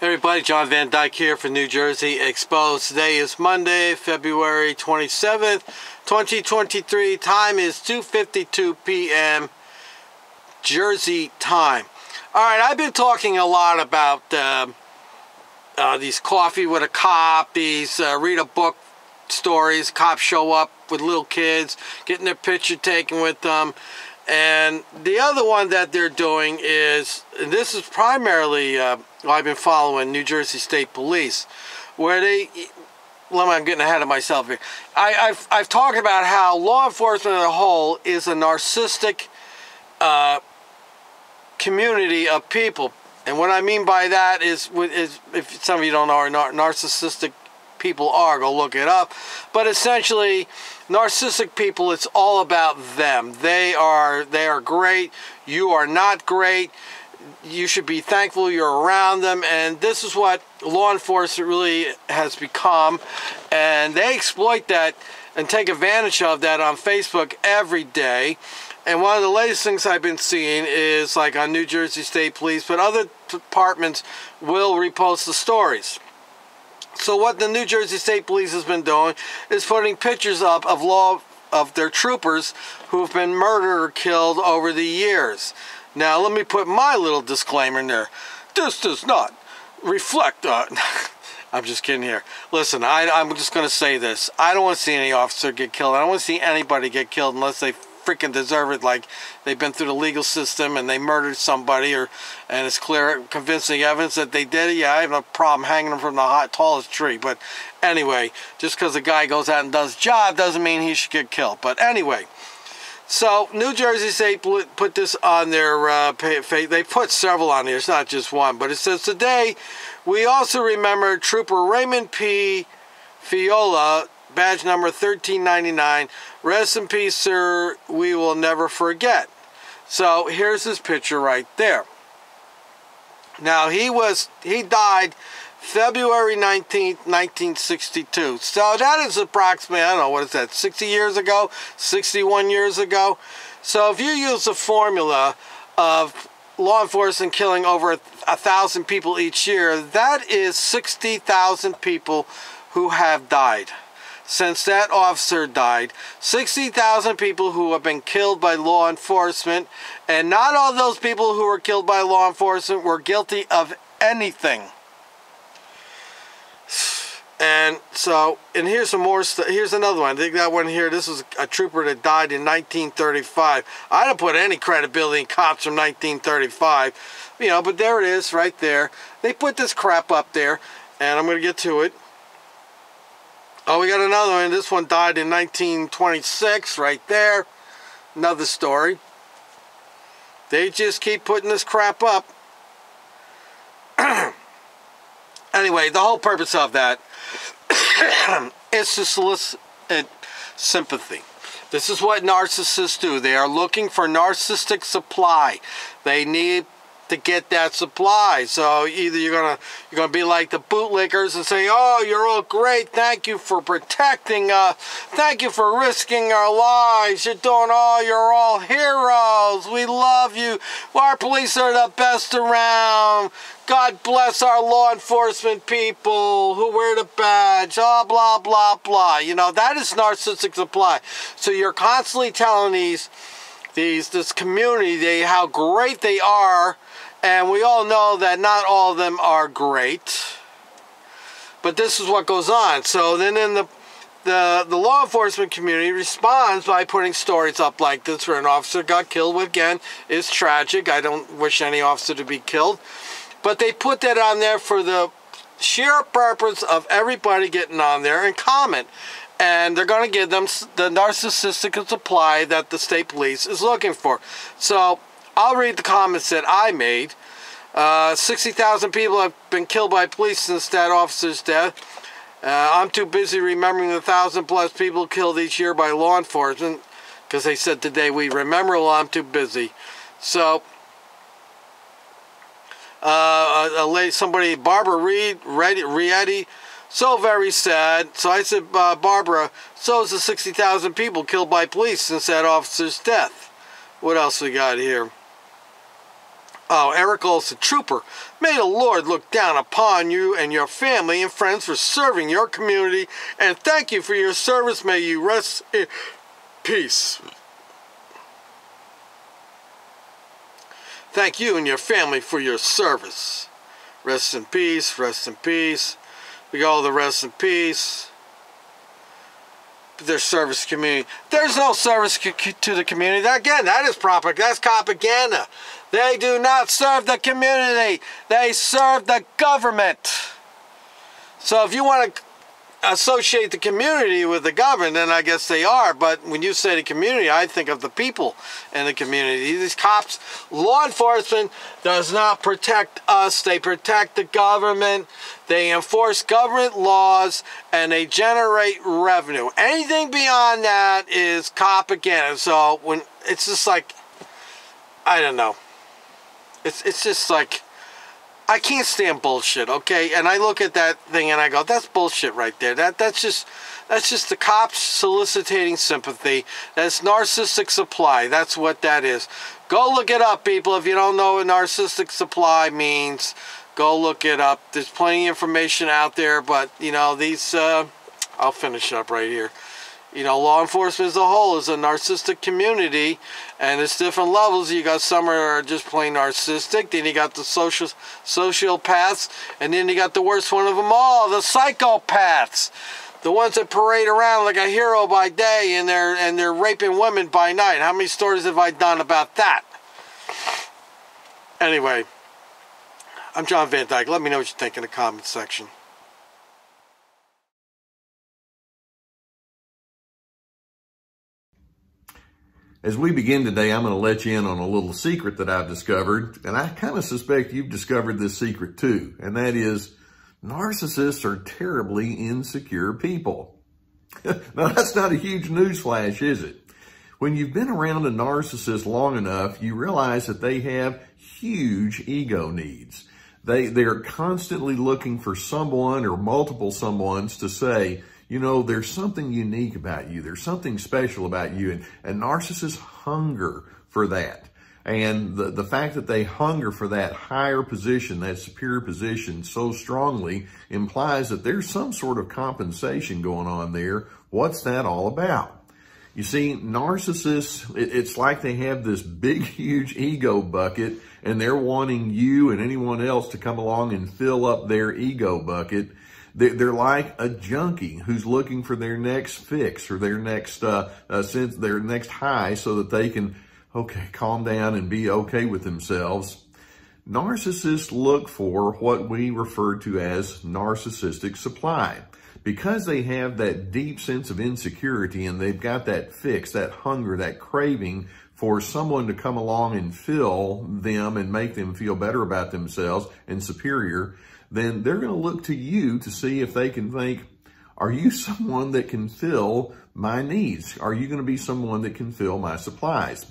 Hey everybody, John Van Dyke here for New Jersey Exposed. Today is Monday, February 27th, 2023. Time is 2:52 p.m. Jersey time. Alright, I've been talking a lot about these coffee with a cop, these read a book stories. Cops show up with little kids, getting their picture taken with them. And the other one that they're doing is, and this is primarily, I've been following New Jersey State Police, where they, well, I'm getting ahead of myself here. I've talked about how law enforcement as a whole is a narcissistic community of people. And what I mean by that is if some of you don't know what narcissistic people are, go look it up. But essentially, narcissistic people, it's all about them. They are great. You are not great. You should be thankful you're around them. And this is what law enforcement really has become. And they exploit that and take advantage of that on Facebook every day. And one of the latest things I've been seeing is like on New Jersey State Police, but other departments will repost the stories. So what the New Jersey State Police has been doing is putting pictures up of their troopers who've been murdered or killed over the years. Now let me put my little disclaimer in there. This does not reflect on... I'm just kidding here. Listen, I'm just going to say this. I don't want to see any officer get killed. I don't want to see anybody get killed unless they freaking deserve it, like they've been through the legal system and they murdered somebody, and it's clear, convincing evidence that they did it. Yeah, I have no problem hanging them from the tallest tree. But anyway, just because a guy goes out and does his job doesn't mean he should get killed. But anyway, so New Jersey State put this on their page. They put several on here. It's not just one. But it says, today we also remember Trooper Raymond P. Fiola, badge number 1399. Rest in peace, sir. We will never forget. So here's his picture right there. Now he died February 19th, 1962. So that is approximately, I don't know, what is that, 60 years ago? 61 years ago? So if you use the formula of law enforcement killing over 1,000 people each year, that is 60,000 people who have died. Since that officer died, 60,000 people who have been killed by law enforcement, and not all those people who were killed by law enforcement were guilty of anything. And so, and here's some more stuff. Here's another one. I think that one here, this is a trooper that died in 1935. I don't put any credibility in cops from 1935, you know, but there it is right there. They put this crap up there, and I'm going to get to it. Oh, we got another one. This one died in 1926, right there. Another story. They just keep putting this crap up. Anyway, the whole purpose of that is to solicit sympathy. This is what narcissists do. They are looking for narcissistic supply. They need to get that supply. So either you're gonna be like the bootlickers and say, oh, you're all great, thank you for protecting us, thank you for risking our lives, you're doing all, you're all heroes, we love you, our police are the best around, God bless our law enforcement people who wear the badge, oh, blah blah blah. You know, that is narcissistic supply. So you're constantly telling this community how great they are. And we all know that not all of them are great. But this is what goes on. So then in the law enforcement community responds by putting stories up like this where an officer got killed, which again is tragic. I don't wish any officer to be killed. But they put that on there for the sheer purpose of everybody getting on there and comment. And they're going to give them the narcissistic supply that the state police is looking for. So I'll read the comments that I made. 60,000 people have been killed by police since that officer's death. I'm too busy remembering the 1,000+ people killed each year by law enforcement, because they said today we remember. Well, I'm too busy. So, somebody, Barbara Rietti, so very sad. So I said, Barbara, so is the 60,000 people killed by police since that officer's death. What else we got here? Oh, Eric Olson, trooper, may the Lord look down upon you and your family and friends for serving your community, and thank you for your service. May you rest in peace. Thank you and your family for your service. Rest in peace, rest in peace. We got all the rest in peace. Their service community. There's no service to the community. Again, that is propaganda. That's propaganda. They do not serve the community. They serve the government. So if you want to associate the community with the government, then I guess they are. But when you say the community, I think of the people in the community. These cops, law enforcement does not protect us. They protect the government. They enforce government laws, and they generate revenue. Anything beyond that is propaganda. So when it's just like, I don't know. It's just like, I can't stand bullshit, okay? And I look at that thing and I go, that's bullshit right there. That's just the cops soliciting sympathy. That's narcissistic supply. That's what that is. Go look it up, people. If you don't know what narcissistic supply means, go look it up. There's plenty of information out there, but, you know, these, I'll finish up right here. You know, law enforcement as a whole is a narcissistic community, and it's different levels. You got some are just plain narcissistic, then you got the sociopaths, and then you got the worst one of them all, the psychopaths. The ones that parade around like a hero by day and they're raping women by night. How many stories have I done about that? Anyway, I'm John Van Dyke. Let me know what you think in the comments section. As we begin today, I'm going to let you in on a little secret that I've discovered, and I kind of suspect you've discovered this secret too, and that is narcissists are terribly insecure people. Now, that's not a huge newsflash, is it? When you've been around a narcissist long enough, you realize that they have huge ego needs. They're constantly looking for someone or multiple someones to say, you know, there's something unique about you. There's something special about you. And narcissists hunger for that. And the fact that they hunger for that higher position, that superior position so strongly implies that there's some sort of compensation going on there. What's that all about? You see, narcissists, it's like they have this big, huge ego bucket, and they're wanting you and anyone else to come along and fill up their ego bucket. They're like a junkie who's looking for their next fix or their next their next high so that they can, okay, calm down and be okay with themselves. Narcissists look for what we refer to as narcissistic supply. Because they have that deep sense of insecurity and they've got that fix, that hunger, that craving for someone to come along and fill them and make them feel better about themselves and superior, then they're going to look to you to see if they can think, are you someone that can fill my needs? Are you going to be someone that can fill my supplies?